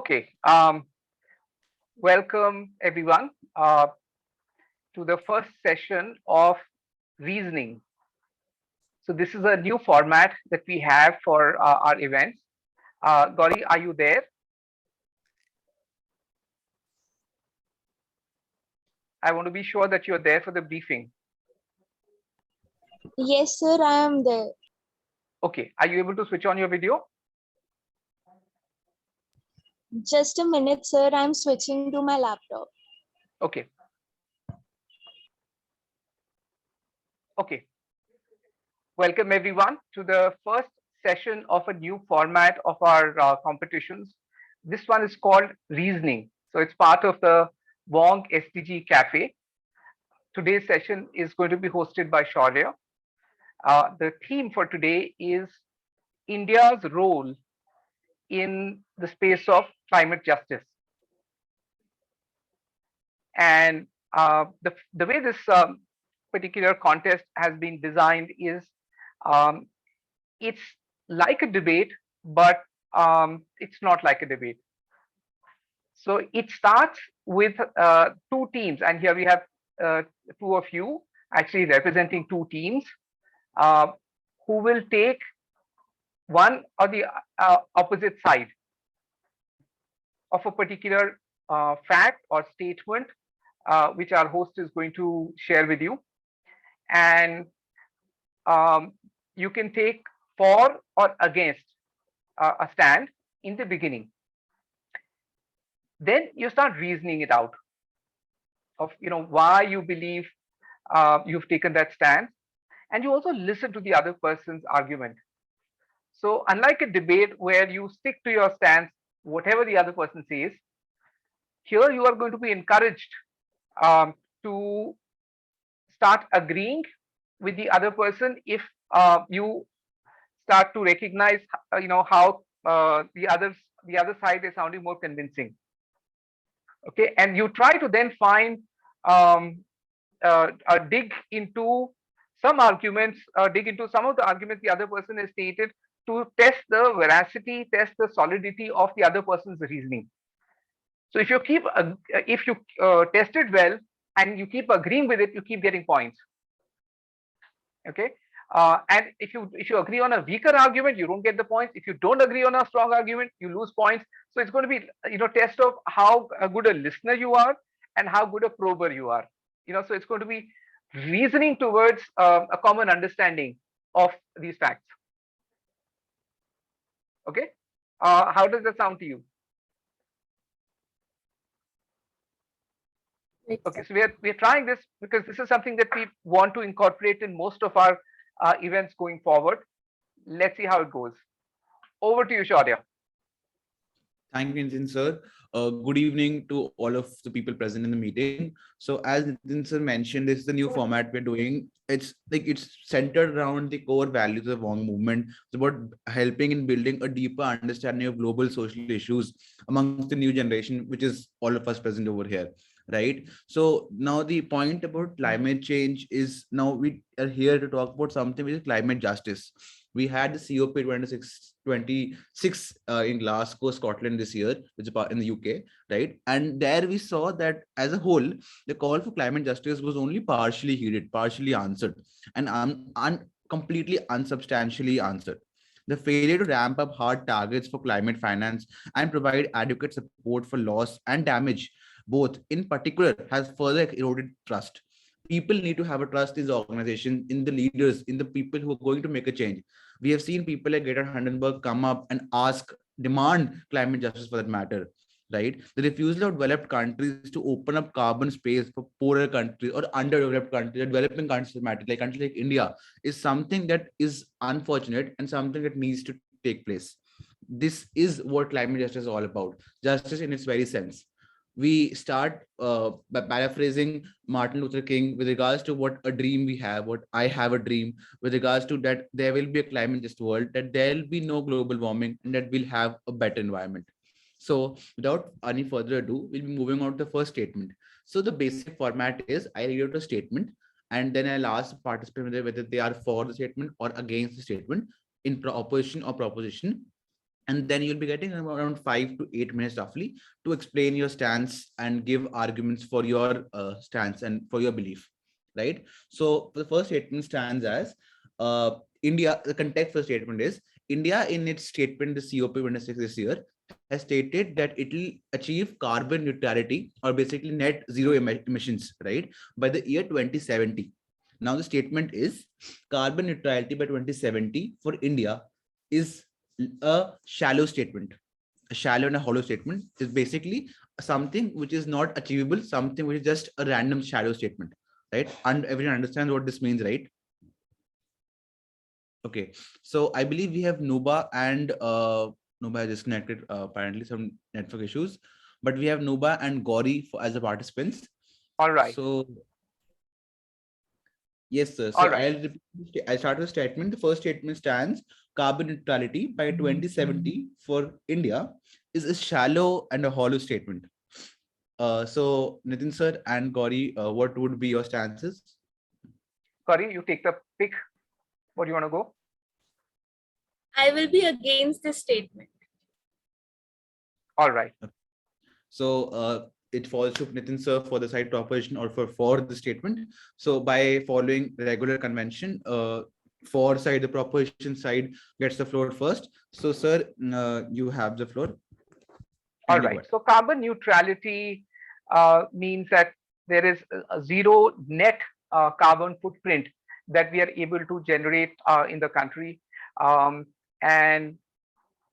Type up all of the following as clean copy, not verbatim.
Okay, welcome everyone to the first session of reasoning. So this is a new format that we have for our events. Gauri, are you there? I want to be sure that you're there for the briefing. Yes, sir, I am there. Okay, are you able to switch on your video? Just a minute, sir. I'm switching to my laptop. Okay. Okay. Welcome everyone to the first session of a new format of our competitions. This one is called Reasoning. So it's part of the Wong SDG Cafe. Today's session is going to be hosted by Shaurya. The theme for today is India's role in the space of climate justice. And the way this particular contest has been designed is um, it's like a debate, but it's not like a debate. So it starts with two teams, and here we have two of you actually representing two teams uh, who will take one or the opposite side of a particular fact or statement, which our host is going to share with you. And you can take for or against a stand in the beginning. Then you start reasoning it out of why you believe you've taken that stand, and you also listen to the other person's argument. So unlike a debate where you stick to your stance, whatever the other person says, here you are going to be encouraged to start agreeing with the other person if you start to recognize how the other side is sounding more convincing. Okay, and you try to then find dig into dig into some of the arguments the other person has stated to test the veracity, test the solidity of the other person's reasoning. So if you test it well and you keep agreeing with it, you keep getting points. Okay, and if you agree on a weaker argument, you don't get the points. If you don't agree on a strong argument, you lose points. So it's going to be test of how good a listener you are and how good a prober you are. So it's going to be reasoning towards a common understanding of these facts. Okay, how does that sound to you? Okay, so we're trying this because this is something that we want to incorporate in most of our events going forward. Let's see how it goes. Over to you, Shaurya. Thank you, Nitin sir. Good evening to all of the people present in the meeting. So as Nitin sir mentioned, this is the new format we're doing. It's centered around the core values of Wong movement. It's about helping in building a deeper understanding of global social issues amongst the new generation, which is all of us present over here. Right. So now the point about climate change is now we are here to talk about something which is climate justice. We had the COP 26 in Glasgow, Scotland this year, which is in the UK, right? And there we saw that as a whole, the call for climate justice was only partially heeded, partially answered, and completely unsubstantially answered. The failure to ramp up hard targets for climate finance and provide adequate support for loss and damage, both in particular, has further eroded trust. People need to have a trust in the organization, in the leaders, in the people who are going to make a change. We have seen people like Greta Thunberg come up and demand climate justice for that matter, right? The refusal of developed countries to open up carbon space for poorer countries or underdeveloped countries, developing countries matter, like countries like India, is something that is unfortunate and something that needs to take place. This is what climate justice is all about. Justice in its very sense. We start by paraphrasing Martin Luther King with regards to what a dream we have, what I have a dream with regards to that there will be a climate just world, that there will be no global warming, and that we'll have a better environment. So without any further ado, we'll be moving on to the first statement. So the basic format is I read out a statement and then I'll ask the participant whether they are for the statement or against the statement in opposition or proposition. and then you'll be getting around 5 to 8 minutes roughly to explain your stance and give arguments for your stance and for your belief, right? So the first statement stands as India. The context for the statement is India in its statement, the COP26 this year, has stated that it will achieve carbon neutrality or basically net zero emissions, right, by the year 2070. Now the statement is carbon neutrality by 2070 for India is a shallow statement. A shallow and a hollow statement is basically something which is not achievable, something which is just a random shallow statement, right? And everyone understands what this means, right? Okay, so I believe we have Nuba and Nuba is disconnected, apparently some network issues, but we have Nuba and Gauri as the participants. All right. So yes, sir. All So right. I start with a statement. The first statement stands: carbon neutrality by 2070 for India is a shallow and a hollow statement. So Nitin sir and Gauri, what would be your stances? Gauri, you take the pick. What do you want to go? I will be against this statement. All right. So it falls to Nitin sir for the side proposition or for the statement. So by following regular convention, for side, the proposition side gets the floor first. So sir, you have the floor. All right. So carbon neutrality means that there is a zero net carbon footprint that we are able to generate in the country. And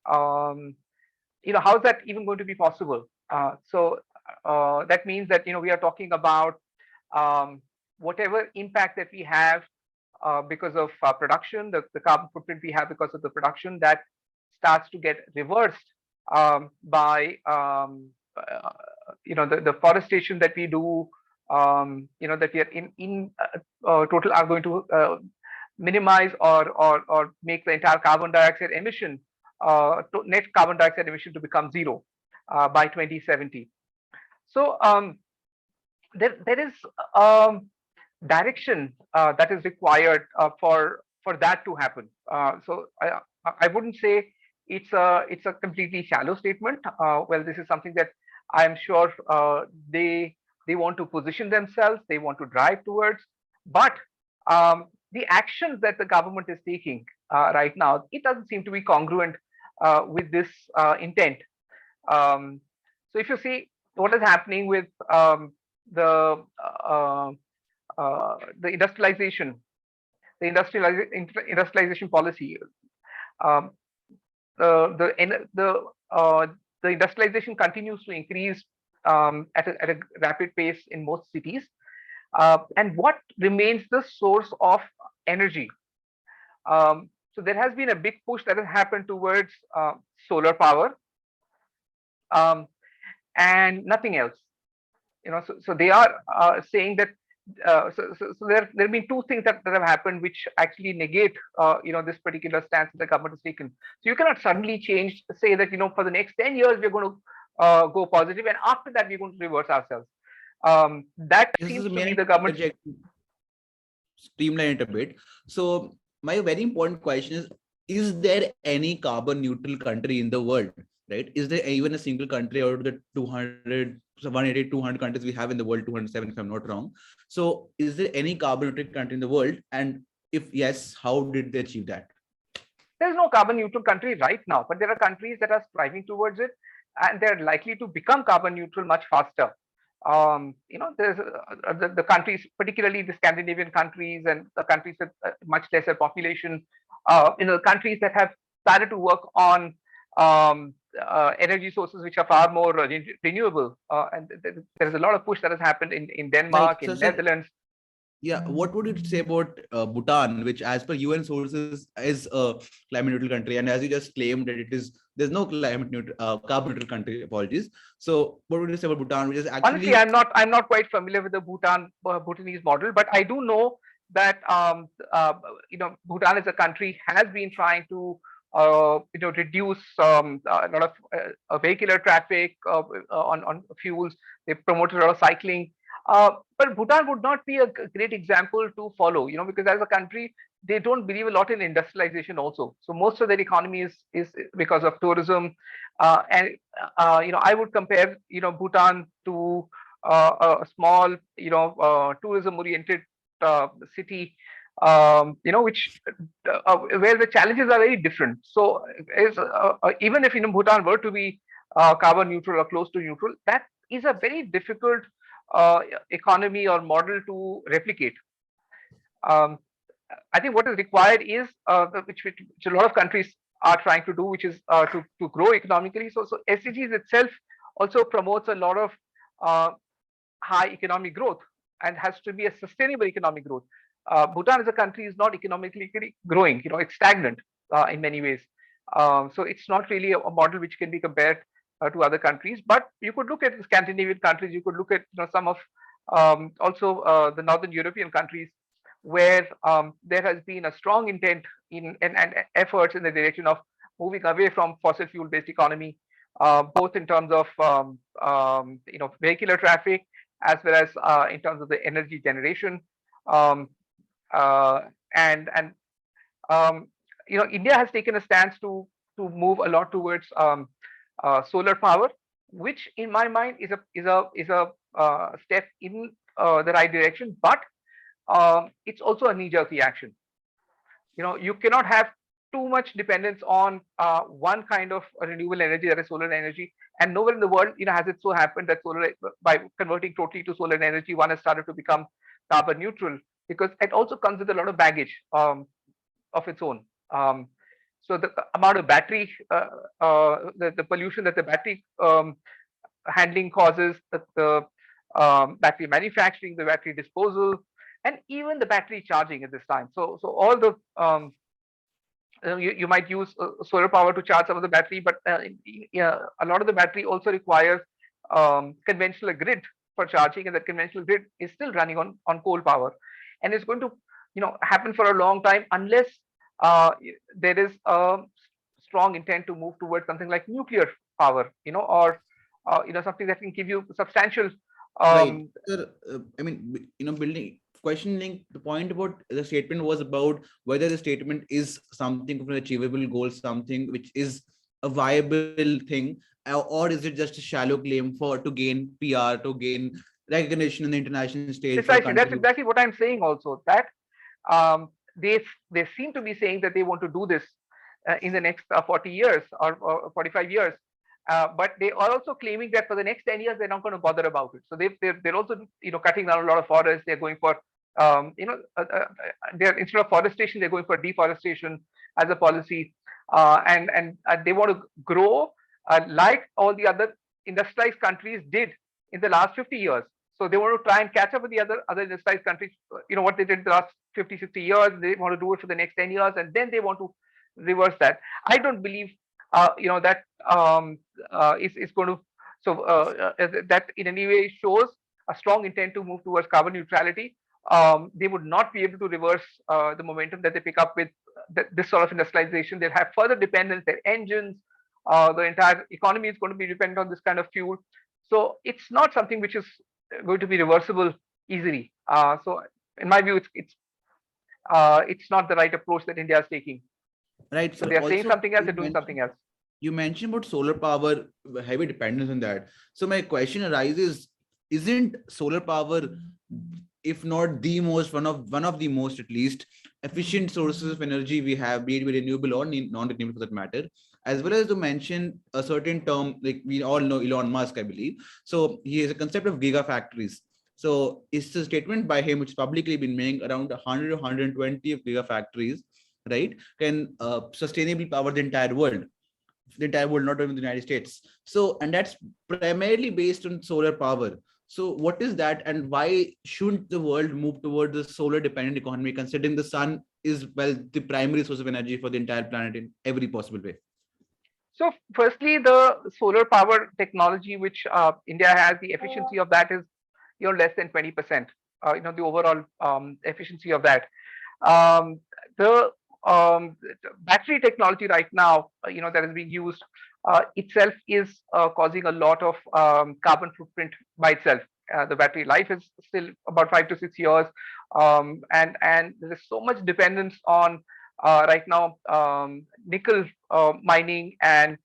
how is that even going to be possible? So that means that we are talking about whatever impact that we have because of production, the carbon footprint we have because of the production, that starts to get reversed by the forestation that we do, that we are in total are going to minimize or make the entire carbon dioxide emission, net carbon dioxide emission, to become zero by 2070. So there is direction that is required for that to happen. So I wouldn't say it's a completely shallow statement. Well, this is something that I am sure they want to position themselves, they want to drive towards, but the actions that the government is taking right now, it doesn't seem to be congruent with this intent. So if you see what is happening with the industrialization, industrialization policy, um, the industrialization continues to increase at a rapid pace in most cities. And what remains the source of energy? So there has been a big push that has happened towards solar power, and nothing else. So they are saying that so there have been two things that have happened which actually negate this particular stance that the government has taken. So you cannot suddenly say that for the next 10 years we're going to go positive, and after that we're going to reverse ourselves. That seems to be the government. Streamline it a bit. So my very important question is there any carbon neutral country in the world, right? Is there even a single country out of the 200, 180, 200 countries we have in the world, 207 if I'm not wrong? So is there any carbon neutral country in the world? And if yes, how did they achieve that? There's no carbon neutral country right now, but there are countries that are striving towards it, and they're likely to become carbon neutral much faster. There's the countries, particularly the Scandinavian countries and the countries with much lesser population, countries that have started to work on energy sources which are far more renewable. And there's a lot of push that has happened in Denmark, in Netherlands. Yeah, what would you say about Bhutan, which as per UN sources is a climate neutral country, and as you just claimed that there's no climate neutral, carbon neutral country, apologies. So what would you say about Bhutan, which is actually... Honestly, I'm not quite familiar with the Bhutanese model, but I do know that Bhutan as a country has been trying to reduce a lot of vehicular traffic on fuels. They promoted a lot of cycling. But Bhutan would not be a great example to follow, because as a country, they don't believe a lot in industrialization also. So most of their economy is because of tourism. And, I would compare, Bhutan to a small, tourism oriented city, which where the challenges are very different. So even if, Bhutan were to be carbon neutral or close to neutral, that is a very difficult uh, economy or model to replicate. Um, I think what is required is which a lot of countries are trying to do, which is to grow economically. So SDGs itself also promotes a lot of uh, high economic growth and has to be a sustainable economic growth. Bhutan as a country is not economically growing. It's stagnant in many ways. So it's not really a model which can be compared to other countries. But you could look at the Scandinavian countries. You could look at some of also the Northern European countries where there has been a strong intent and efforts in the direction of moving away from fossil fuel based economy, both in terms of vehicular traffic as well as in terms of the energy generation. Um, uh, and um, India has taken a stance to move a lot towards solar power, which in my mind is a step in the right direction, but it's also a knee-jerk reaction. You cannot have too much dependence on one kind of renewable energy, that is solar energy. And nowhere in the world has it so happened that solar, by converting totally to solar energy, one has started to become carbon neutral, because it also comes with a lot of baggage of its own. So the amount of battery, the pollution that the battery handling causes, the battery manufacturing, the battery disposal, and even the battery charging at this time. So all the you might use solar power to charge some of the battery, but yeah, a lot of the battery also requires conventional grid for charging, and that conventional grid is still running on coal power, and it's going to happen for a long time unless uh, there is a strong intent to move towards something like nuclear power, or something that can give you substantial Right. um, Sir, I mean, building questioning the point about the statement was about whether the statement is something of an achievable goal, something which is a viable thing, or is it just a shallow claim for to gain PR, to gain recognition in the international stage for a precisely. That's country? exactly what I'm saying also, that they seem to be saying that they want to do this in the next 40 years or 45 years. But they are also claiming that for the next 10 years they're not going to bother about it. So they're also cutting down a lot of forests. They're going for they're, instead of forestation, they're going for deforestation as a policy, and they want to grow like all the other industrialized countries did in the last 50 years. So they want to try and catch up with the other industrialized countries. What they did the last 50, 60 years. They want to do it for the next 10 years, and then they want to reverse that. I don't believe that is going to, so that in any way shows a strong intent to move towards carbon neutrality. They would not be able to reverse the momentum that they pick up with this sort of industrialization. They'll have further dependence. Their engines, the entire economy is going to be dependent on this kind of fuel. So it's not something which is going to be reversible easily. So in my view, it's not the right approach that India is taking. Right, So sir. they are saying Also, something else, they're doing something else. you mentioned about solar power, heavy dependence on that. So my question arises: isn't solar power, if not the most, one of the most at least efficient sources of energy we have, be it renewable or non-renewable for that matter? As well as to mention a certain term, like we all know Elon Musk, I believe. So he has a concept of gigafactories. So it's a statement by him, which has publicly been made, around 100 or 120 of gigafactories, right, can sustainably power the entire world, not even the United States. So, and that's primarily based on solar power. So, what is that, and why shouldn't the world move towards the solar dependent economy, considering the sun is, well, the primary source of energy for the entire planet in every possible way? So firstly, the solar power technology which India has, the efficiency of that is less than 20%. The overall efficiency of that. Um, the battery technology right now, that is being used itself is causing a lot of carbon footprint by itself. The battery life is still about 5 to 6 years, and there is so much dependence on right now nickel mining and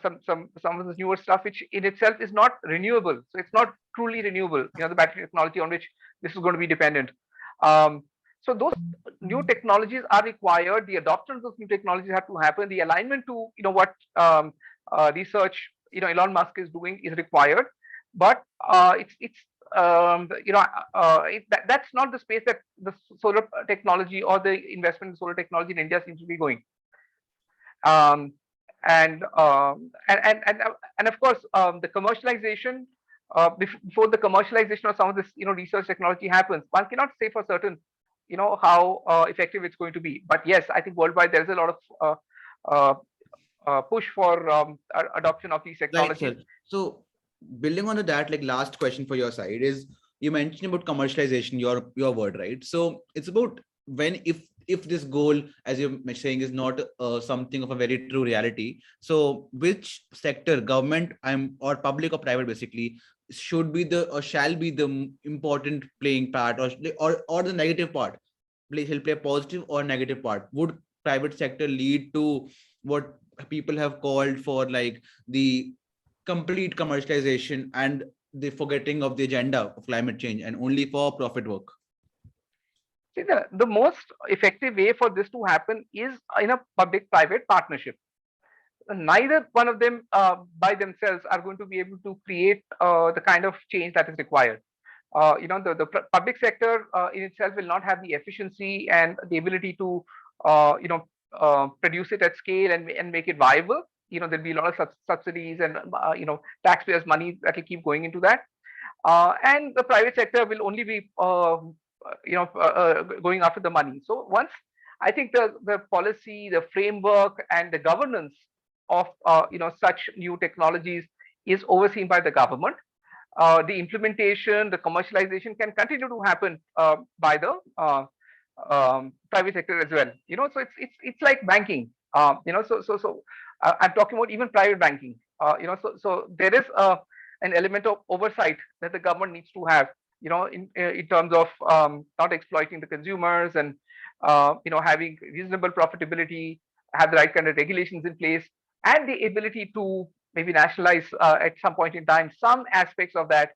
some of the newer stuff, which in itself is not renewable. So it's not truly renewable. The battery technology on which this is going to be dependent. Um, so those new technologies are required. The adoption of those new technologies have to happen. The alignment to what research Elon Musk is doing is required, but it's that's not the space that the solar technology or the investment in solar technology in India seems to be going. Um, and, and of course, the commercialization, before the commercialization of some of this research technology happens, one cannot say for certain how effective it's going to be. But yes, I think worldwide there's a lot of uh, push for adoption of these Right, technologies. sir. So building on to that, like last question for your side is, you mentioned about commercialization, your word, right? So it's about when, if this goal, as you're saying, is not something of a very true reality, so which sector, government or public or private, basically, should be the or shall be the important playing part, or the negative part, he'll play positive or negative part? Would private sector lead to what people have called for, like the complete commercialization and the forgetting of the agenda of climate change and only for profit work? See, the most effective way for this to happen is in a public-private partnership. Neither one of them by themselves are going to be able to create the kind of change that is required. The public sector in itself will not have the efficiency and the ability to produce it at scale and make it viable. There'll be a lot of subsidies and taxpayers' money that will keep going into that. And the private sector will only be going after the money. So once I think the policy, the framework, and the governance of such new technologies is overseen by the government, the implementation, the commercialization can continue to happen by the private sector as well. So it's like banking. I'm talking about even private banking. So there is an element of oversight that the government needs to have. In terms of not exploiting the consumers and having reasonable profitability, have the right kind of regulations in place, and the ability to maybe nationalize at some point in time some aspects of that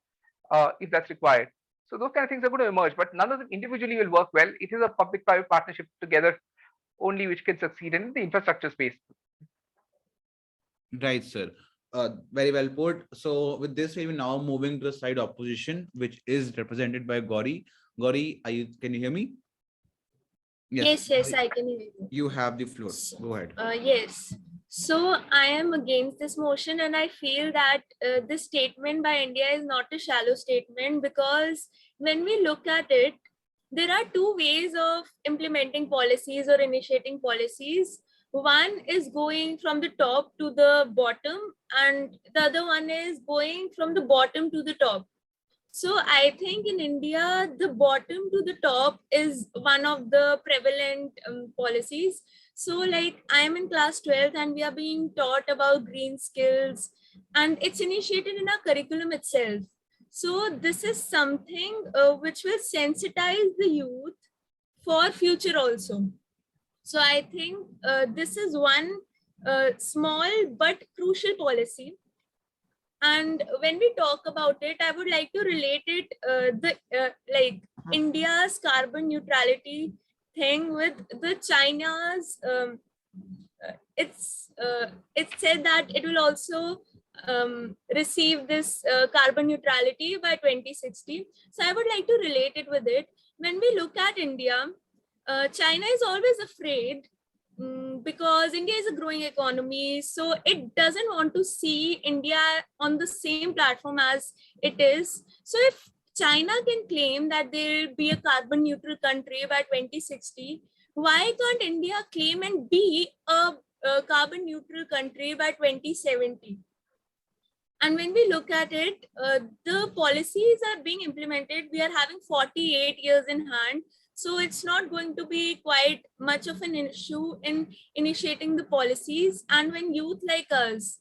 if that's required. So those kind of things are going to emerge, but none of them individually will work well. It is a public-private partnership together only which can succeed in the infrastructure space. Right, sir. Very well put. So with this, we're now moving to the side opposition, which is represented by Gauri. Gauri, can you hear me? Yes, I can hear you. You have the floor. Go ahead. Yes. So I am against this motion, and I feel that this statement by India is not a shallow statement, because when we look at it, there are two ways of implementing policies or initiating policies. One is going from the top to the bottom, and the other one is going from the bottom to the top. So I think in India, the bottom to the top is one of the prevalent policies. So like I'm in class 12th and we are being taught about green skills, and it's initiated in our curriculum itself. So this is something which will sensitize the youth for future also. So I think this is one small but crucial policy. And when we talk about it, I would like to relate it like India's carbon neutrality thing with the China's. It's said that it will also receive this carbon neutrality by 2060. So I would like to relate it with it. When we look at India, China is always afraid because India is a growing economy, so it doesn't want to see India on the same platform as it is. So if China can claim that they'll be a carbon neutral country by 2060, why can't India claim and be a carbon neutral country by 2070? And when we look at it, the policies are being implemented. We are having 48 years in hand. So it's not going to be quite much of an issue in initiating the policies. And when youth like us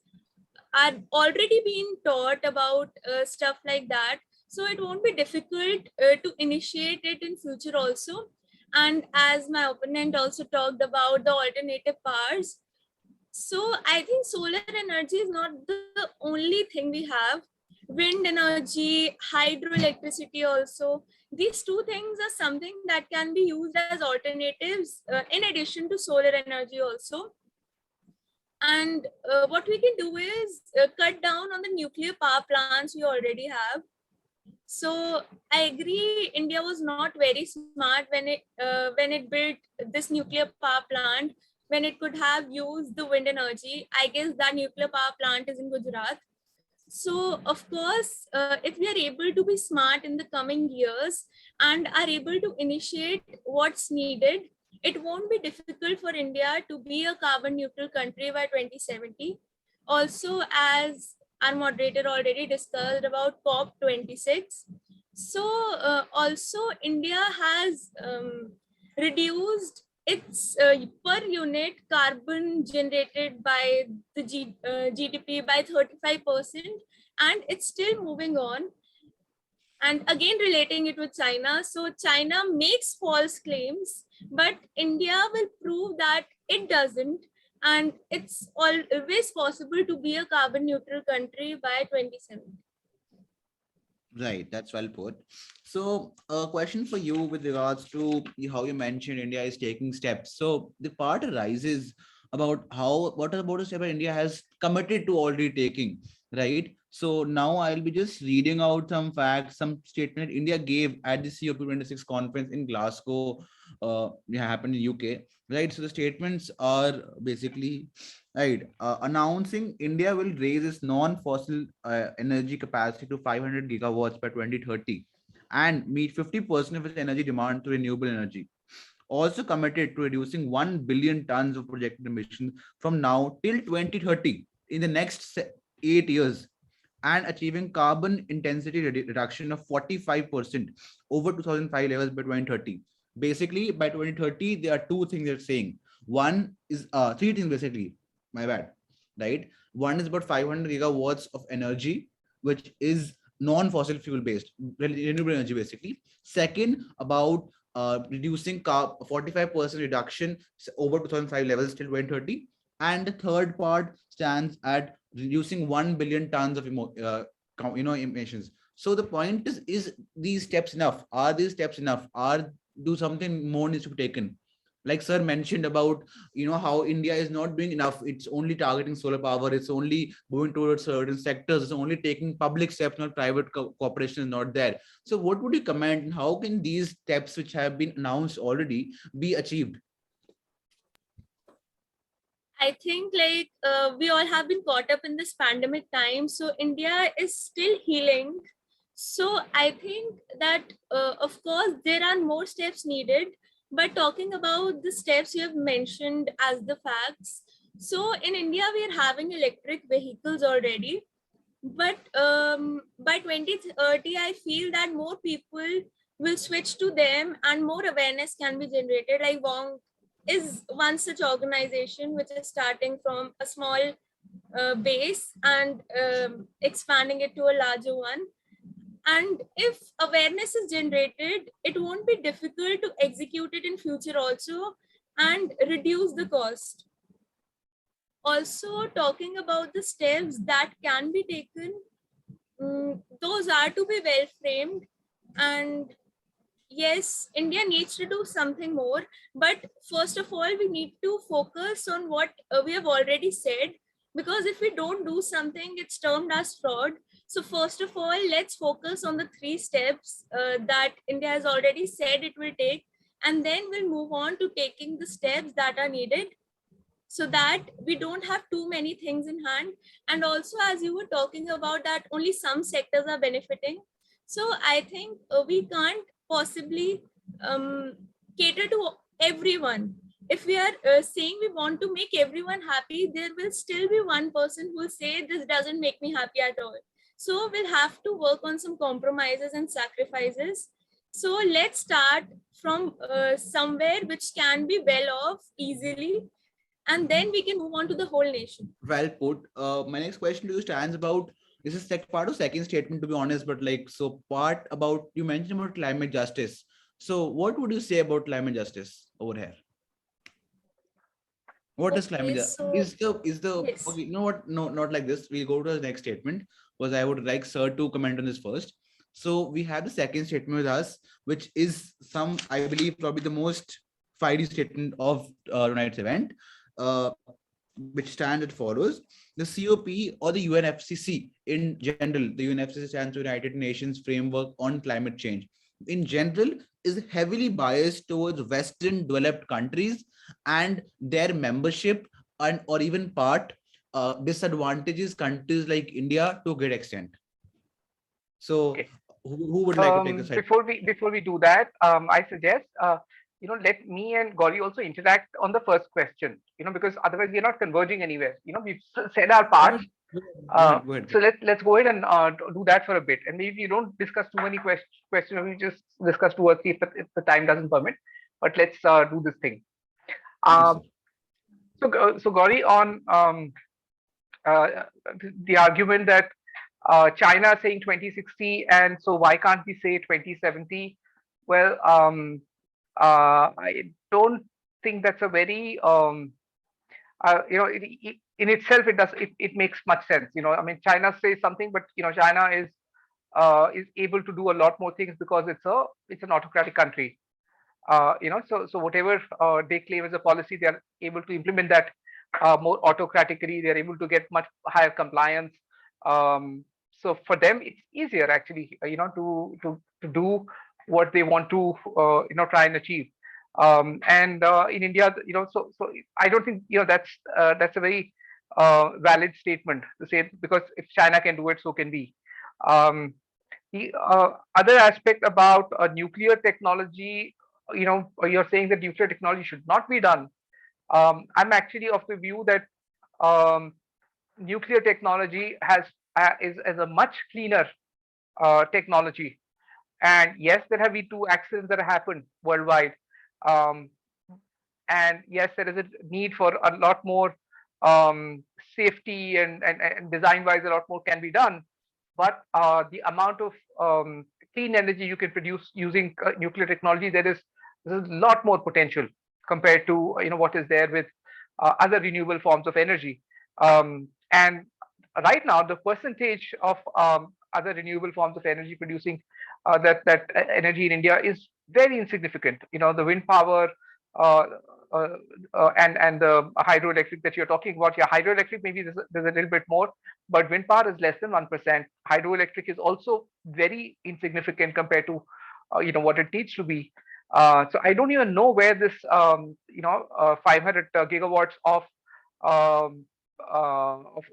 are already being taught about stuff like that, So it won't be difficult to initiate it in future also. And as my opponent also talked about the alternative powers, so I think solar energy is not the only thing we have. Wind energy, hydroelectricity also. These two things are something that can be used as alternatives in addition to solar energy also. And what we can do is cut down on the nuclear power plants we already have. So I agree, India was not very smart when it built this nuclear power plant, when it could have used the wind energy. I guess that nuclear power plant is in Gujarat. So of course, if we are able to be smart in the coming years and are able to initiate what's needed, it won't be difficult for India to be a carbon neutral country by 2070. Also, as our moderator already discussed about COP26. So also India has reduced its per unit carbon generated by the GDP by 35%, and it's still moving on. And again, relating it with China. So China makes false claims, but India will prove that it doesn't. And it's always possible to be a carbon neutral country by 2070. Right, that's well put. So, a question for you with regards to how you mentioned India is taking steps. So, the part arises about what about the step that India has committed to already taking, right? So, now I'll be just reading out some facts, some statement India gave at the COP26 conference in Glasgow, it happened in UK, right? So, the statements are basically right, announcing India will raise its non-fossil energy capacity to 500 gigawatts by 2030 and meet 50% of its energy demand through renewable energy. Also committed to reducing 1 billion tons of projected emissions from now till 2030 in the next 8 years, and achieving carbon intensity reduction of 45% over 2005 levels by 2030. Basically, by 2030, there are two things they're saying. One is three things basically. My bad, right? One is about 500 gigawatts of energy, which is non-fossil fuel based, renewable energy basically. Second, about reducing 45% reduction over 2005 levels till 2030. And the third part stands at reducing 1 billion tons of emissions. So the point is these steps enough? Are these steps enough? Are do something more needs to be taken? Like sir mentioned about how India is not doing enough. It's only targeting solar power. It's only moving towards certain sectors. It's only taking public steps, not private cooperation is not there. So what would you comment, and how can these steps which have been announced already be achieved? I think like we all have been caught up in this pandemic time. So India is still healing. So I think that, of course, there are more steps needed. But talking about the steps you have mentioned as the facts, so in India, we are having electric vehicles already. But by 2030, I feel that more people will switch to them and more awareness can be generated. Like Wong is one such organization which is starting from a small base and expanding it to a larger one. And if awareness is generated, it won't be difficult to execute it in future also and reduce the cost. Also, talking about the steps that can be taken, those are to be well framed. And yes, India needs to do something more. But first of all, we need to focus on what we have already said. Because if we don't do something, it's termed as fraud. So first of all, let's focus on the 3 steps that India has already said it will take. And then we'll move on to taking the steps that are needed, so that we don't have too many things in hand. And also, as you were talking about that only some sectors are benefiting, so I think we can't possibly cater to everyone. If we are saying we want to make everyone happy, there will still be one person who will say this doesn't make me happy at all. So we'll have to work on some compromises and sacrifices. So let's start from somewhere which can be well off easily, and then we can move on to the whole nation. Well put. My next question to you stands about this is like part of second statement, to be honest, but like, so part about, you mentioned about climate justice. So what would you say about climate justice over here? What is climate Okay, so is the yes. okay, you know what, no, not like this, we'll go to the next statement, because I would like sir to comment on this first. So we have the second statement with us, which is some, I believe, probably the most fiery statement of tonight's event, uh, which stands as follows: the COP, or the UNFCCC in general, the UNFCCC stands for United Nations Framework on Climate Change, in general, is heavily biased towards Western developed countries, and their membership and or even part disadvantages countries like India to a great extent. So Okay. who would like to take the side? Before we do that, I suggest let me and Gauri also interact on the first question. Because otherwise we're not converging anywhere. We've said our No, no, parts. go ahead, go ahead, So let's go ahead and do that for a bit, and maybe you don't discuss too many questions. We just discuss two or three if the time doesn't permit. But let's do this thing. yes sir. Um, so Gauri, on uh, the argument that China saying 2060, and so why can't we say 2070? Well, I don't think that's a very in itself it makes much sense. I mean, China says something, but China is able to do a lot more things because it's an autocratic country. So whatever they claim as a policy, they are able to implement that more autocratically. They are able to get much higher compliance. So for them, it's easier actually, to do what they want to, try and achieve. And in India, so I don't think that's a very valid statement to say, because if China can do it, so can we. Um, the other aspect about nuclear technology, you're saying that nuclear technology should not be done. I'm actually of the view that um, nuclear technology is a much cleaner technology. And yes, there have been two accidents that have happened worldwide. Um, and yes, there is a need for a lot more safety, and design wise, a lot more can be done. But the amount of clean energy you can produce using nuclear technology, there's a lot more potential compared to what is there with other renewable forms of energy. And right now, the percentage of other renewable forms of energy producing that energy in India is very insignificant. The wind power, uh, uh, and the hydroelectric that you're talking about. Yeah, hydroelectric, maybe there's a little bit more, but wind power is less than 1%. Hydroelectric is also very insignificant compared to what it needs to be. So I don't even know where this 500 gigawatts um,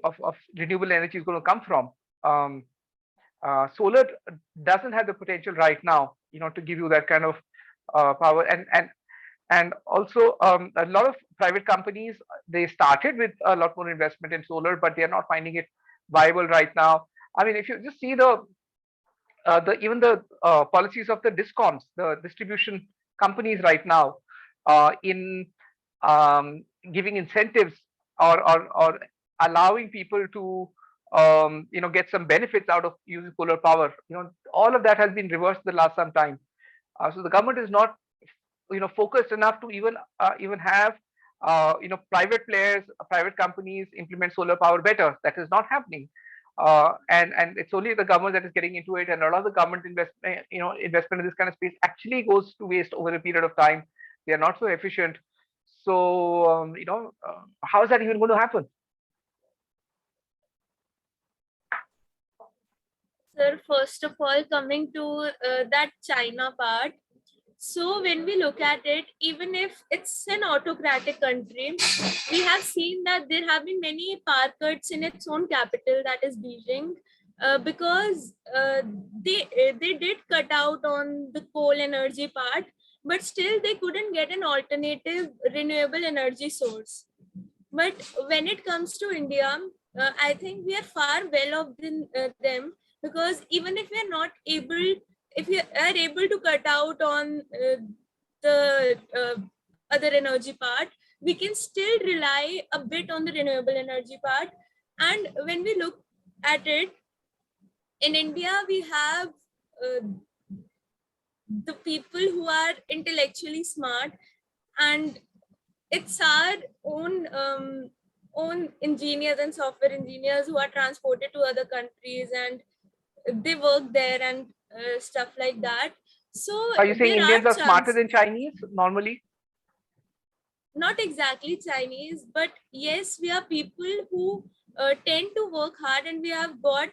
of renewable energy is going to come from. Um, Solar doesn't have the potential right now, to give you that kind of power. And also, a lot of private companies, they started with a lot more investment in solar, but they are not finding it viable right now. I mean, if you just see the even the policies of the discoms, the distribution companies right now, in giving incentives, or allowing people to get some benefits out of using solar power, all of that has been reversed the last some time. So the government is not focused enough to even have private players, private companies implement solar power better. That is not happening. And it's only the government that is getting into it, and a lot of the government investment in this kind of space actually goes to waste over a period of time. They are not so efficient. So how is that even going to happen? Sir, first of all, coming to that China part. So when we look at it, even if it's an autocratic country, we have seen that there have been many power cuts in its own capital, that is Beijing, because they did cut out on the coal energy part, but still they couldn't get an alternative renewable energy source. But when it comes to India, I think we are far well off than them, because even if we are not able, if we are able to cut out on the other energy part, we can still rely a bit on the renewable energy part. And when we look at it, in India, we have the people who are intellectually smart, and it's our own engineers and software engineers who are transported to other countries, and they work there and stuff like that. So Are you saying there are Indians are smarter chances, than Chinese normally? not exactly Chinese, but yes, we are people who tend to work hard, and we have got,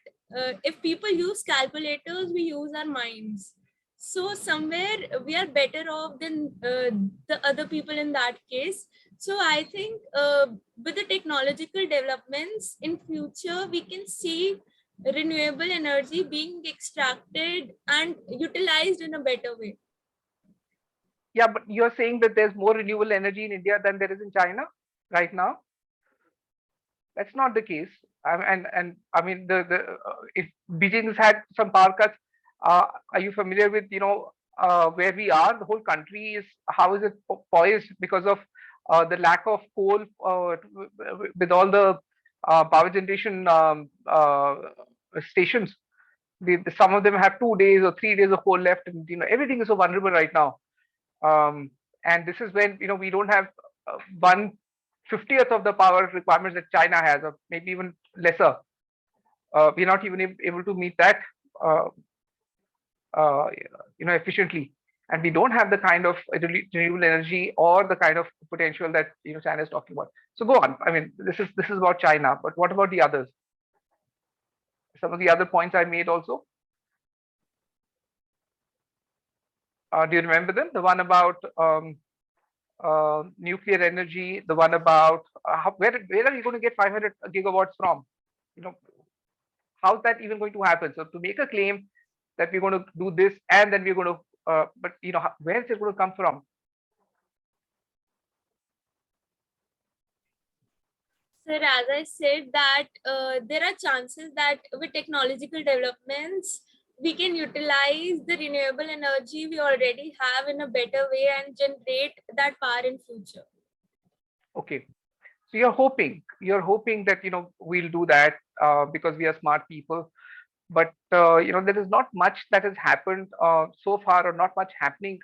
if people use calculators, we use our minds. So somewhere we are better off than the other people in that case. So I think with the technological developments in future, we can see renewable energy being extracted and utilized in a better way. Yeah, but you're saying that there's more renewable energy in India than there is in China right now. That's not the case. And I mean, if Beijing has had some power cuts, are you familiar with where we are? The whole country is, how is it poised because of the lack of coal, with all the power generation stations. Some of them have 2 days or 3 days of coal left, and everything is so vulnerable right now. um, and this is when we don't have 1/50th of the power requirements that China has, or maybe even lesser. We're not even able to meet that uh, uh, efficiently, and we don't have the kind of renewable energy or the kind of potential that China is talking about. So go on. I mean, this is about China, but what about the others? Some of the other points I made also. Do you remember them? The one about nuclear energy, the one about where are you going to get 500 gigawatts from? You know, how's that even going to happen? So to make a claim that we're going to do this and then we're going to, but where is it going to come from? Sir, as I said that there are chances that with technological developments, we can utilize the renewable energy we already have in a better way and generate that power in future. Okay. So you're hoping that we'll do that because we are smart people. But there is not much that has happened so far, or not much happening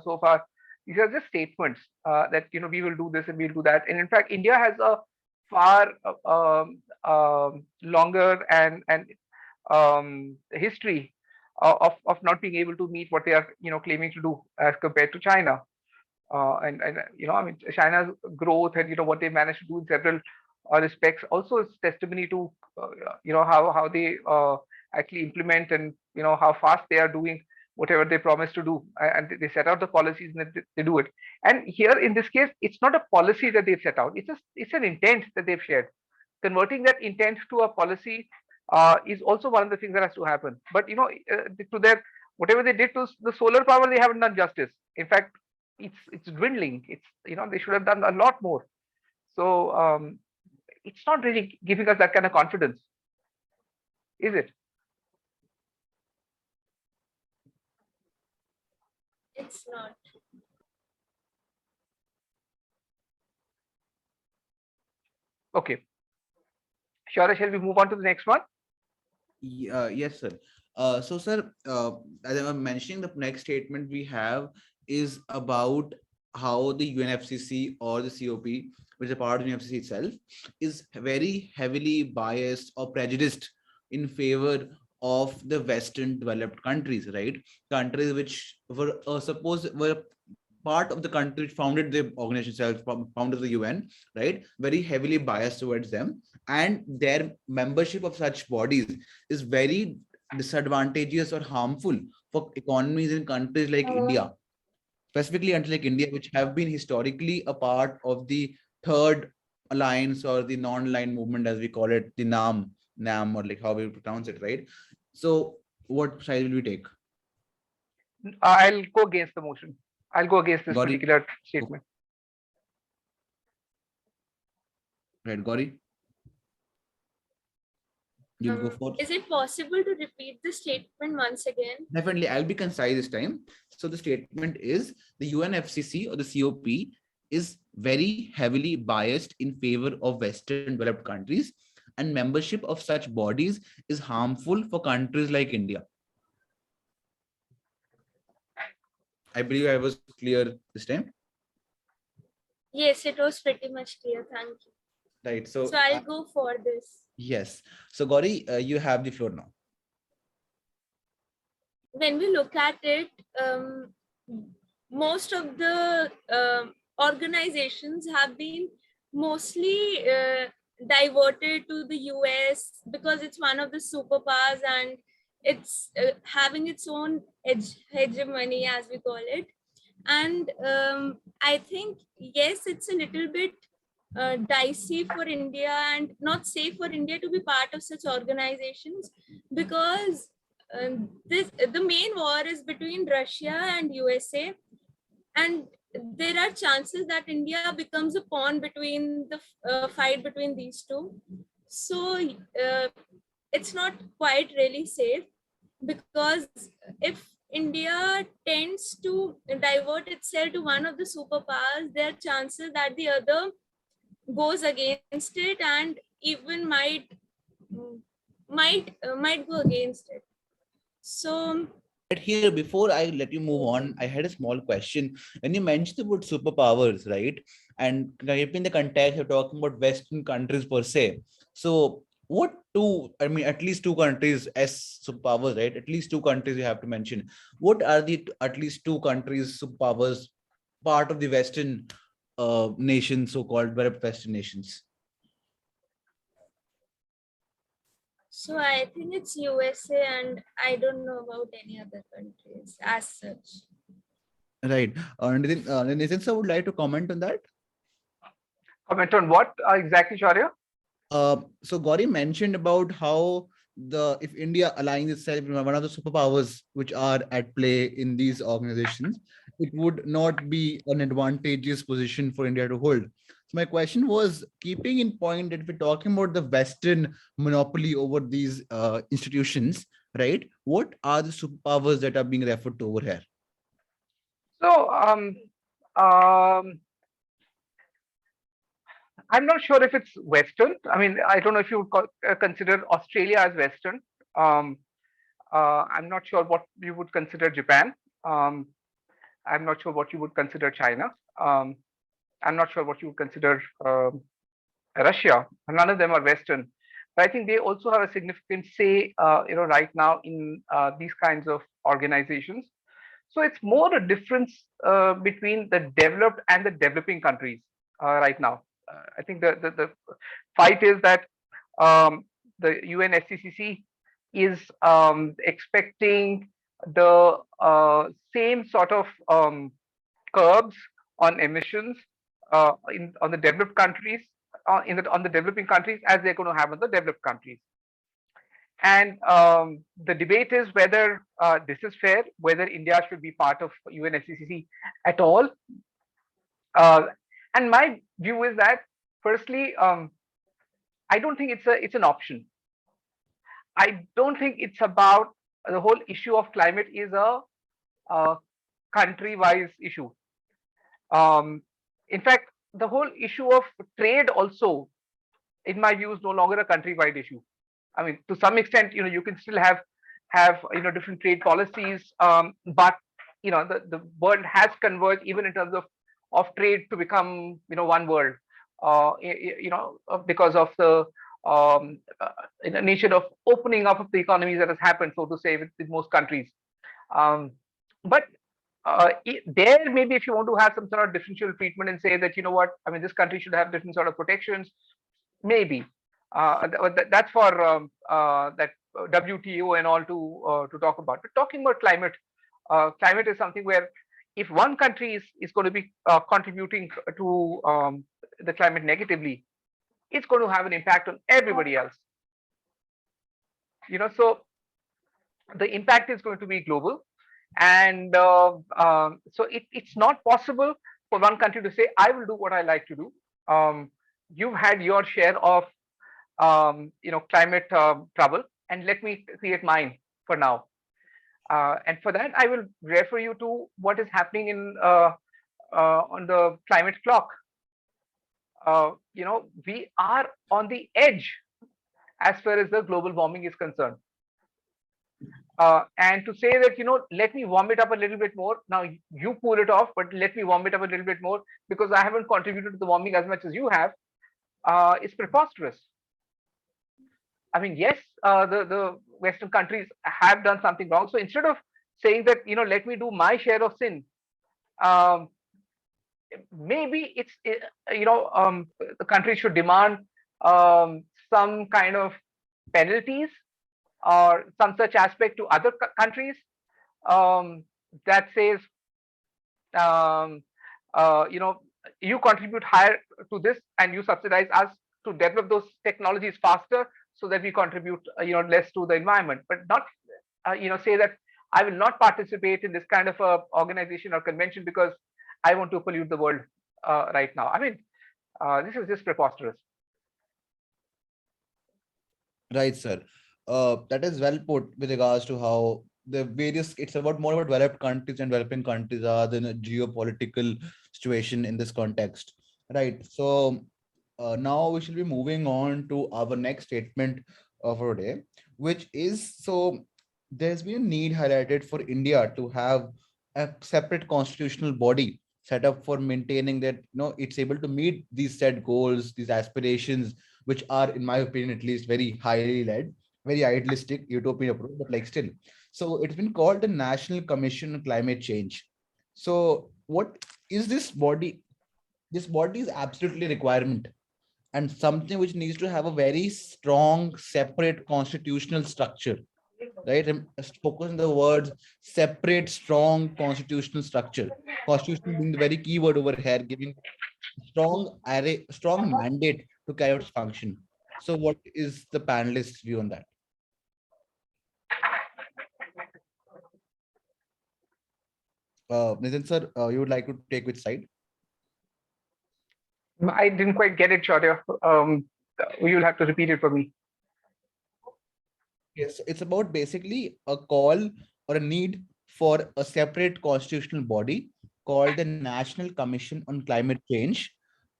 so far. These are just statements that we will do this and we'll do that. And in fact, India has a far longer and history of not being able to meet what they are claiming to do as compared to China. And I mean, China's growth and what they managed to do in several respects also is testimony to how they actually implement, and how fast they are doing whatever they promise to do, and they set out the policies and they do it. And here in this case, it's not a policy that they've set out; it's an intent that they've shared. Converting that intent to a policy is also one of the things that has to happen. But to their, whatever they did to the solar power, they haven't done justice. In fact, it's dwindling. It's they should have done a lot more. So it's not really giving us that kind of confidence, is it? It's not. Okay, sure. Shall we move on to the next one? Yes, sir. So, sir, as I was mentioning, the next statement we have is about how the UNFCCC or the COP, which is a part of the UNFCCC itself, is very heavily biased or prejudiced in favor of the Western developed countries, right? Countries which were supposed were part of the country which founded the organization itself, founded the UN, right? Very heavily biased towards them, and their membership of such bodies is very disadvantageous or harmful for economies in countries like India, specifically countries like India, which have been historically a part of the third alliance or the non-aligned movement, as we call it, the NAM, or like how we pronounce it, right? So, what side will we take? I'll go against the motion. I'll go against this Gauri? particular statement. Right, Gauri? You'll go for. Is it possible to repeat the statement once again? Definitely, I'll be concise this time. So the statement is the UNFCCC or the COP is very heavily biased in favor of Western developed countries, and membership of such bodies is harmful for countries like India. I believe I was clear this time. Yes, it was pretty much clear. Thank you. Right. So I'll go for this. Yes. So Gauri, you have the floor now. When we look at it, most of the organizations have been mostly diverted to the US because it's one of the superpowers and it's having its own hegemony, as we call it. And I think, yes, it's a little bit dicey for India and not safe for India to be part of such organizations, because the main war is between Russia and USA, and there are chances that India becomes a pawn between the fight between these two. So it's not quite really safe, because if India tends to divert itself to one of the superpowers, there are chances that the other goes against it and even might go against it. So But here, before I let you move on, I had a small question. When you mentioned about superpowers, right? And in the context, you're talking about Western countries per se. So, what two, I mean, at least two countries as superpowers, right? At least two countries you have to mention. What are the at least two countries superpowers part of the Western nations, so-called Western nations? So I think it's USA, and I don't know about any other countries as such. Right. Nitin sir would like to comment on that. Comment on what exactly, Shaurya? So Gauri mentioned about how if India aligns itself with one of the superpowers which are at play in these organizations, it would not be an advantageous position for India to hold. So my question was, keeping in point that we're talking about the Western monopoly over these institutions, right? What are the superpowers that are being referred to over here? So um, I'm not sure if it's Western. I mean, I don't know if you would consider Australia as Western. Um, I'm not sure what you would consider Japan. Um, I'm not sure what you would consider China. Um, I'm not sure what you would consider Russia. None of them are Western, but I think they also have a significant say, right now in these kinds of organizations. So it's more a difference between the developed and the developing countries right now. I think the fight is that um, the UNSCCC is expecting the same sort of curbs on emissions on the developed countries, on the developing countries, as they're going to have in the developed countries. And the debate is whether this is fair, whether India should be part of UNFCCC at all. Uh, and my view is that, firstly, I don't think it's an option. I don't think it's about the whole issue of climate is a country-wise issue. Um, in fact, the whole issue of trade also, in my view, is no longer a country-wide issue. I mean, to some extent, you can still have different trade policies, but the world has converged even in terms of trade to become one world. Because of the nature of opening up of the economies that has happened, so to say, with most countries. Um, but there, maybe if you want to have some sort of differential treatment and say that, you know what, I mean, this country should have different sort of protections, maybe that's for that WTO and all to talk about. But talking about climate, climate is something where if one country is going to be contributing to the climate negatively, it's going to have an impact on everybody else. So the impact is going to be global, and so it's not possible for one country to say, I will do what I like to do. You've had your share of climate trouble, and let me create mine for now. And for that, I will refer you to what is happening on the climate clock. We are on the edge as far as the global warming is concerned. And to say that, let me warm it up a little bit more. Now you cool it off, but let me warm it up a little bit more because I haven't contributed to the warming as much as you have. Is preposterous. I mean, yes, the Western countries have done something wrong. So instead of saying that, let me do my share of sin, um, maybe the country should demand some kind of penalties or some such aspect to other countries, um, that says, um, you know, you contribute higher to this and you subsidize us to develop those technologies faster so that we contribute, less to the environment, but not, say that I will not participate in this kind of a organization or convention because I want to pollute the world right now. I mean, this is just preposterous. Right, sir. That is well put with regards to how the various, it's about more about developed countries and developing countries rather than a geopolitical situation in this context. Right. So now we shall be moving on to our next statement of our day, which is, so there's been a need highlighted for India to have a separate constitutional body set up for maintaining that, it's able to meet these set goals, these aspirations, which are, in my opinion, at least, very highly led, very idealistic, utopian approach, but like still. So it's been called the National Commission on Climate Change. So what is this body? This body is absolutely a requirement and something which needs to have a very strong, separate constitutional structure, right? I'm focusing the words separate, strong constitutional structure. Constitution being the very key word over here, giving strong array, strong mandate to carry out its function. So, what is the panelists' view on that? Nitin sir, you would like to take which side? I didn't quite get it, Shaurya. You'll have to repeat it for me. Yes, it's about basically a call or a need for a separate constitutional body called the National Commission on Climate Change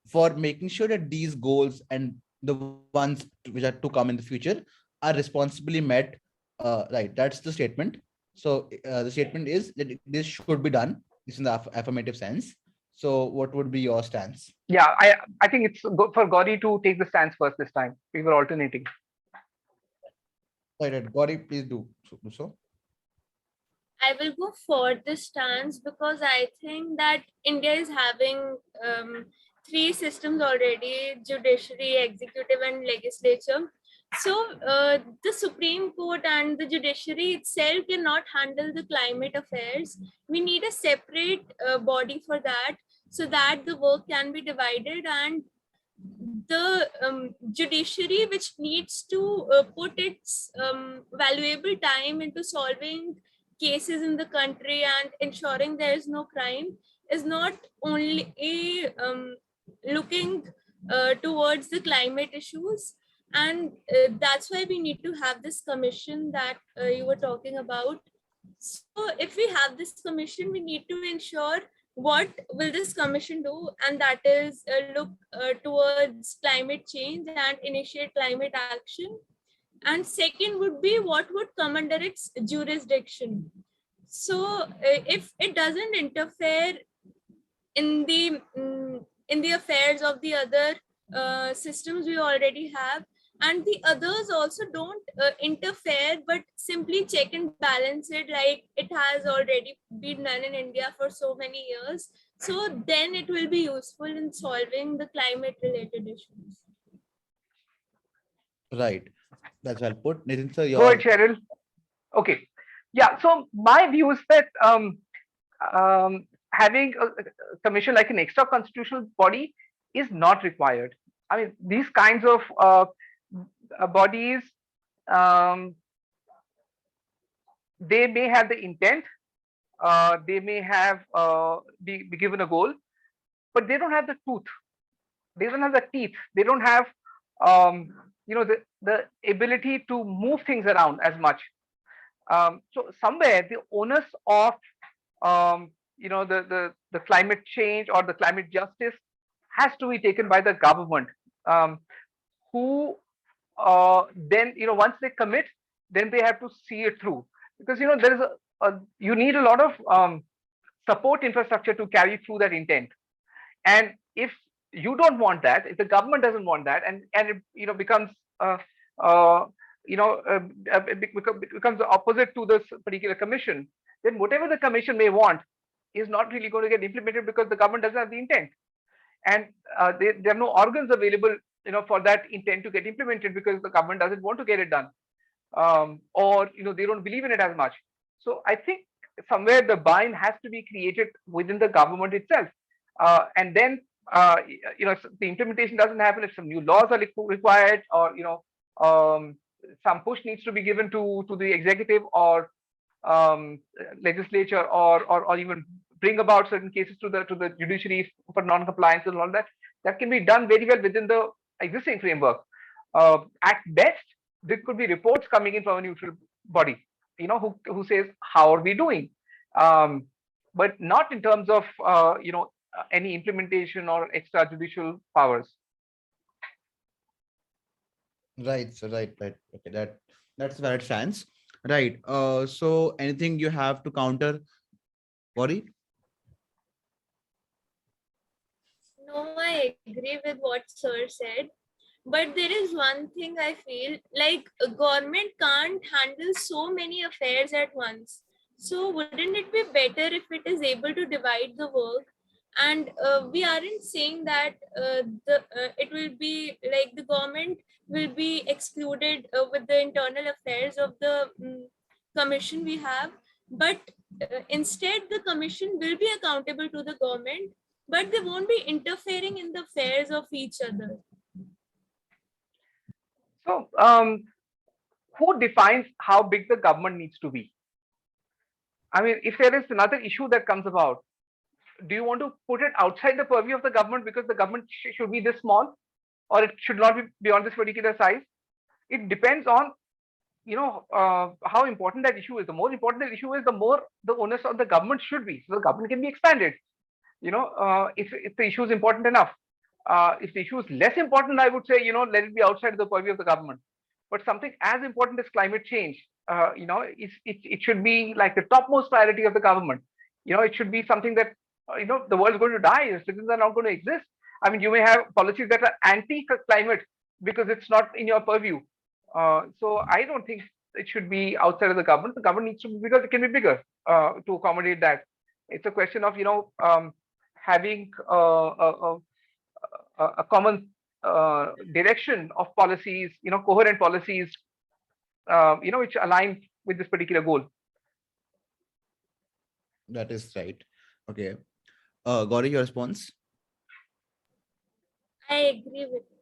for making sure that these goals and the ones which are to come in the future are responsibly met. Right, that's the statement. So the statement is that this should be done. This in the affirmative sense. So what would be your stance? Yeah, I think it's good for Gauri to take the stance first this time. We were alternating. Right, right. Gauri, please do so. I will go for this stance because I think that India is having three systems already: judiciary, executive, and legislature. So the Supreme Court and the judiciary itself cannot handle the climate affairs. We need a separate body for that, so that the work can be divided, and the judiciary, which needs to put its valuable time into solving cases in the country and ensuring there is no crime, is not only looking towards the climate issues. And that's why we need to have this commission that you were talking about. So if we have this commission, we need to ensure what will this commission do, and that is look towards climate change and initiate climate action. And second would be what would come under its jurisdiction. So if it doesn't interfere in the affairs of the other systems we already have, and the others also don't interfere but simply check and balance it like it has already been done in India for so many years, so then it will be useful in solving the climate related issues. Right, that's well put. Nitin sir, Go ahead, your Cheryl. Okay. Yeah. So my view is that having a commission like an extra constitutional body is not required. I mean, these kinds of bodies, um, they may have the intent, they may have be given a goal, but they don't have the tooth. They don't have the teeth. They don't have um, the ability to move things around as much. So somewhere the onus of the climate change or the climate justice has to be taken by the government, who then once they commit, then they have to see it through, because there is you need a lot of support infrastructure to carry through that intent. And if you don't want that, if the government doesn't want that, and it becomes uh, becomes the opposite to this particular commission, then whatever the commission may want is not really going to get implemented, because the government doesn't have the intent. And there are no organs available for that intent to get implemented, because the government doesn't want to get it done, or they don't believe in it as much. So I think somewhere the buy-in has to be created within the government itself, and then the implementation doesn't happen if some new laws are required, or some push needs to be given to the executive or legislature, or even bring about certain cases to the judiciary for non-compliance and all that. That can be done very well within the existing framework. At best, there could be reports coming in from a neutral body, who says how are we doing, but not in terms of any implementation or extrajudicial powers. Right. So right. Okay, that's a valid stance. Right. So anything you have to counter, Gauri? No, I agree with what Sir said. But there is one thing I feel like a government can't handle so many affairs at once. So wouldn't it be better if it is able to divide the work? And we aren't saying that it will be like the government will be excluded with the internal affairs of the commission we have, but instead the commission will be accountable to the government, but they won't be interfering in the affairs of each other. So who defines how big the government needs to be? I mean, if there is another issue that comes about, do you want to put it outside the purview of the government, because the government should be this small, or it should not be beyond this particular size? It depends on how important that issue is. The more important that issue is, the more the onus of the government should be. So the government can be expanded. If the issue is important enough. If the issue is less important, I would say let it be outside the purview of the government. But something as important as climate change, it should be like the topmost priority of the government. It should be something that the world is going to die. The citizens are not going to exist. I mean, you may have policies that are anti-climate because it's not in your purview. So I don't think it should be outside of the government. The government needs to be bigger. It can be bigger to accommodate that. It's a question of having a common direction of policies, coherent policies, which align with this particular goal. That is right. Okay. Gauri, your response? I agree with you.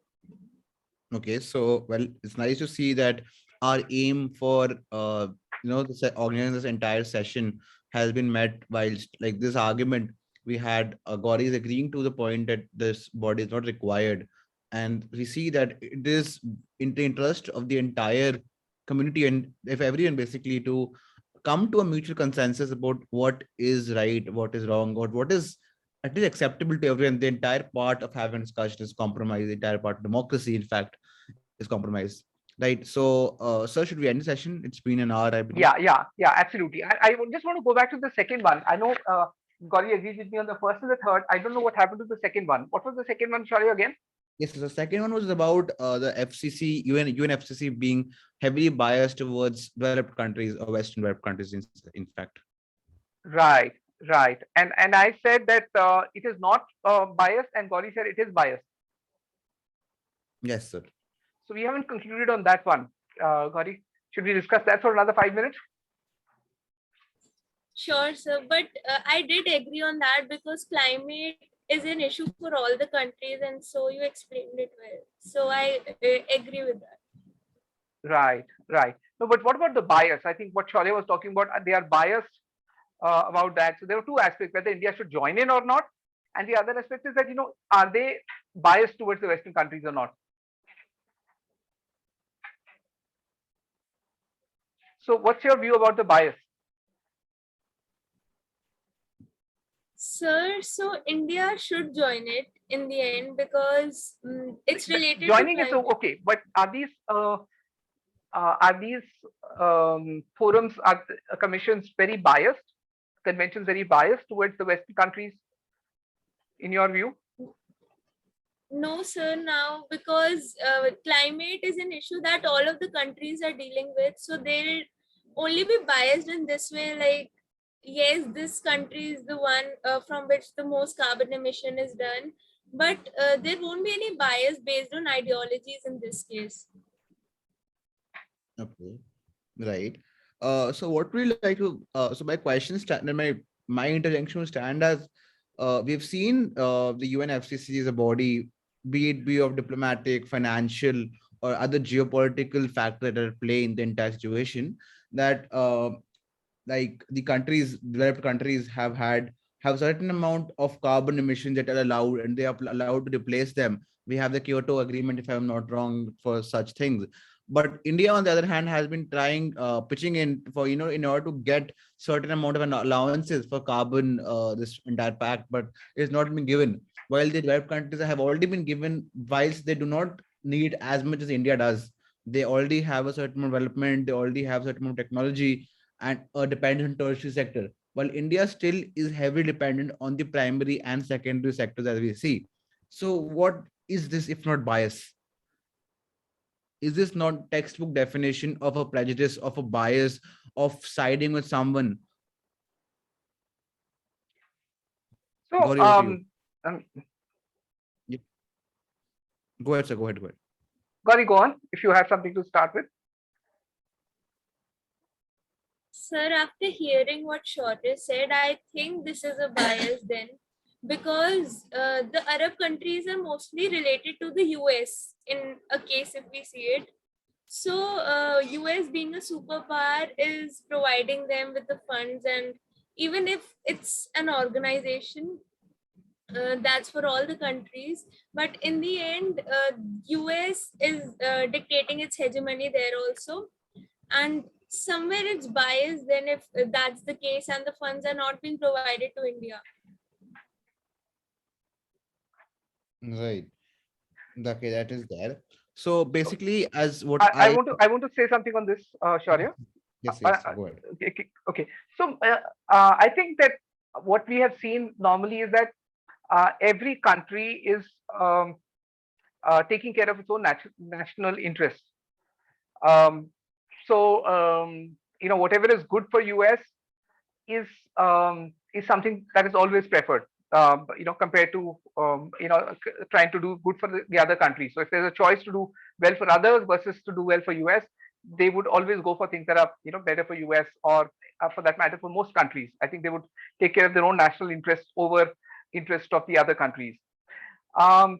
Okay, so well, it's nice to see that our aim for organizing this entire session has been met. Whilst like this argument we had, Gauri is agreeing to the point that this body is not required, and we see that it is in the interest of the entire community, and if everyone basically to come to a mutual consensus about what is right, what is wrong, or what is at least acceptable to everyone. The entire part of having discussion is compromised. The entire part of democracy, in fact, is compromised. Right. So, sir, should we end the session? It's been an hour, I believe. Yeah, absolutely. I just want to go back to the second one. I know Gauri agrees with me on the first and the third. I don't know what happened to the second one. What was the second one? Sorry again. Yes, the second one was about the FCC, UNFCCC being heavily biased towards developed countries or Western developed countries, in fact. Right. And I said that it is not biased, and Gauri said it is biased. Yes, sir. So we haven't concluded on that one. Gauri, should we discuss that for another 5 minutes? Sure, sir. But I did agree on that because climate is an issue for all the countries, and so you explained it well. So I agree with that. Right. No, but what about the bias? I think what Shaurya was talking about, they are biased about that. So there are two aspects: whether India should join in or not, and the other aspect is that are they biased towards the Western countries or not? So what's your view about the bias? Sir, so India should join it, in the end, because it's related to Joining is climate. okay, but are these forums, are commissions very biased? Conventions very biased towards the Western countries, in your view? No, sir, now, because climate is an issue that all of the countries are dealing with. So they'll only be biased in this way, like, yes, this country is the one from which the most carbon emission is done. But there won't be any bias based on ideologies in this case. Okay, right. So what we like to, so my question stand, my interjection will stand as, we've seen the UNFCCC is a body, be of diplomatic, financial, or other geopolitical factor that are at play in the entire situation, that like the countries, developed countries have certain amount of carbon emissions that are allowed, and they are allowed to replace them. We have the Kyoto Agreement, if I'm not wrong, for such things. But India, on the other hand, has been trying, pitching in for, in order to get certain amount of allowances for carbon, this entire pact, but it's not been given. While the developed countries have already been given, whilst they do not need as much as India does. They already have a certain amount of development, they already have certain amount of technology, and a dependent on tertiary sector, while India still is heavily dependent on the primary and secondary sectors, as we see. So what is this if not bias? Is this not textbook definition of a prejudice, of a bias, of siding with someone? So, Gauri, over to you. um, Yeah. Go ahead, sir. Go ahead. Go ahead. Gauri, go on if you have something to start with. Sir, after hearing what Shorter said, I think this is a bias then, because the Arab countries are mostly related to the US in a case if we see it. So, US being a superpower is providing them with the funds, and even if it's an organization that's for all the countries, but in the end, US is dictating its hegemony there also, and somewhere it's biased then if that's the case and the funds are not being provided to India. Right. Okay, that is there. So So basically, as what I want to say something on this, Shaurya. yes, Uh, yes, uh, go ahead. okay. So I think that what we have seen normally is that every country is taking care of its own national interests. Um, whatever is good for US is something that is always preferred. Compared to trying to do good for the other countries. So if there's a choice to do well for others versus to do well for US, they would always go for things that are better for US, or for that matter for most countries. I think they would take care of their own national interests over interest of the other countries. Um,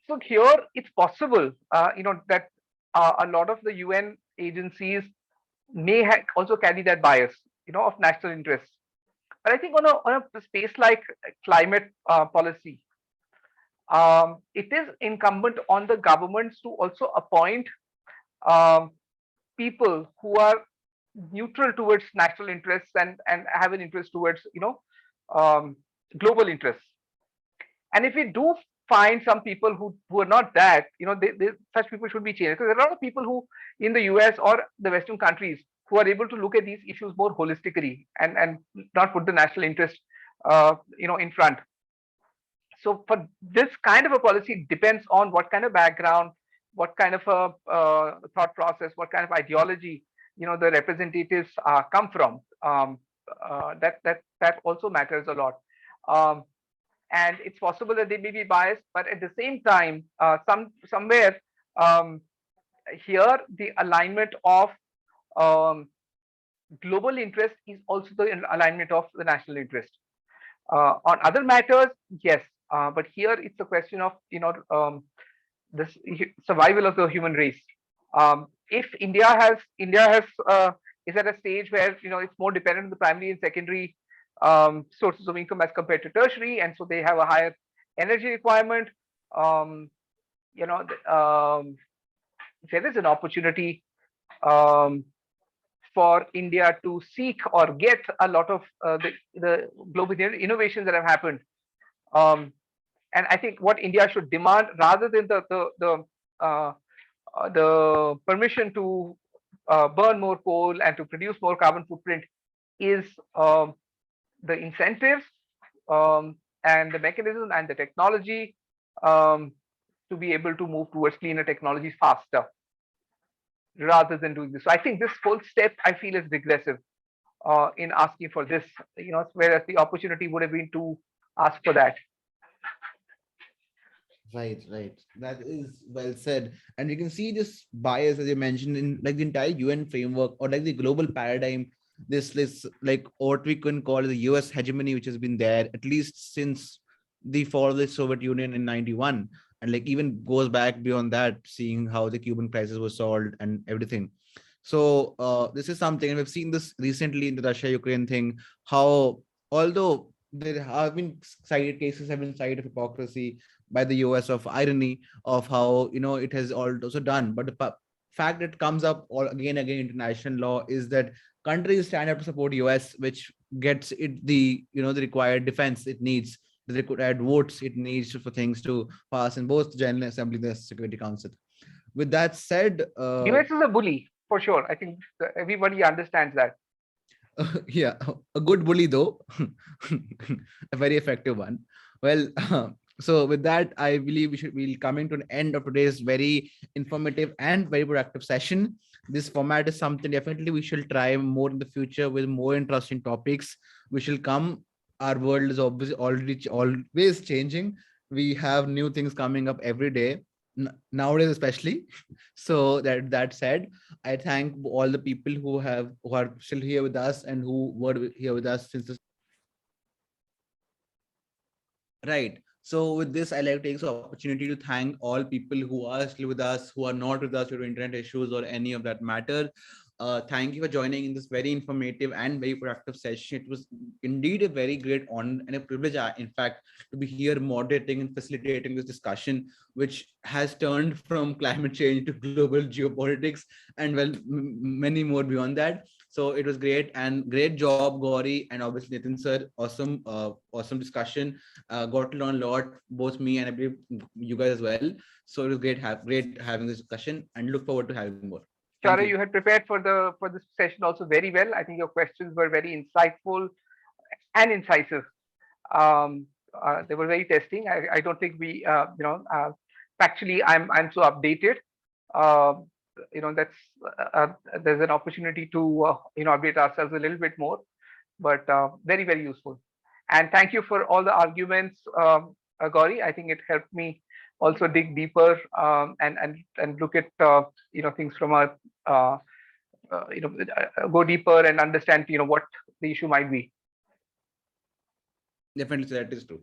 so here it's possible, that a lot of the UN agencies may also carry that bias, of national interest. But I think on a space like climate policy, it is incumbent on the governments to also appoint um, people who are neutral towards national interests, and have an interest towards um, global interests. And if we do find some people who are not that, such people should be changed, because there are a lot of people who in the US or the Western countries who are able to look at these issues more holistically, and not put the national interest in front. So for this kind of a policy, it depends on what kind of background, what kind of a thought process, what kind of ideology the representatives come from. That also matters a lot. Um, and it's possible that they may be biased, but at the same time, somewhere um, here the alignment of um, global interest is also the alignment of the national interest. On other matters, yes, but here it's a question of the survival of the human race. If India has is at a stage where it's more dependent on the primary and secondary sources of income as compared to tertiary, and so they have a higher energy requirement. Um, there is an opportunity um, for India to seek or get a lot of the global innovations that have happened. Um, And I think what India should demand, rather than uh, the permission to burn more coal and to produce more carbon footprint, is the incentives, and the mechanism and the technology, um, to be able to move towards cleaner technologies faster, rather than doing this. So I think this whole step, I feel, is regressive in asking for this, whereas the opportunity would have been to ask for that. Right, right. That is well said. And you can see this bias, as you mentioned, in like the entire UN framework or like the global paradigm. This like what we can call the US hegemony, which has been there at least since the fall of the Soviet Union in 91. And like even goes back beyond that, seeing how the Cuban crisis was solved and everything. So this is something, and we've seen this recently in the Russia-Ukraine thing, how although there have been cited cases have been cited of hypocrisy by the US of irony of how it has also done. But the fact that comes up all again international law is that countries stand up to support US, which gets it the required defense it needs, the required votes it needs for things to pass in both the General Assembly and the Security Council. With that said, US is a bully for sure. I think everybody understands that. yeah, a good bully though, a very effective one. Well, so with that, I believe we'll coming to an end of today's very informative and very productive session. This format is something definitely we shall try more in the future with more interesting topics. We shall come. Our world is obviously already always changing. We have new things coming up every day, nowadays especially. So that said, I thank all the people who are still here with us and who were here with us since the right. So with this, I like to take this opportunity to thank all people who are still with us, who are not with us due to internet issues or any of that matter. Thank you for joining in this very informative and very productive session. It was indeed a very great honor and a privilege, in fact, to be here moderating and facilitating this discussion, which has turned from climate change to global geopolitics and well, many more beyond that. So it was great, and great job, Gauri, and obviously Nitin sir. Awesome discussion. Got to learn a lot, both me and I believe you guys as well. So it was great having this discussion, and look forward to having more. Thank Chara, you. you had prepared for this session also very well. I think your questions were very insightful and incisive. They were very testing. I don't think we, factually, I'm so updated. Uh, that's there's an opportunity to update ourselves a little bit more, but very, very useful. And thank you for all the arguments, Gauri. I think it helped me also dig deeper, and look at things from a uh, go deeper and understand what the issue might be. Definitely, that is true.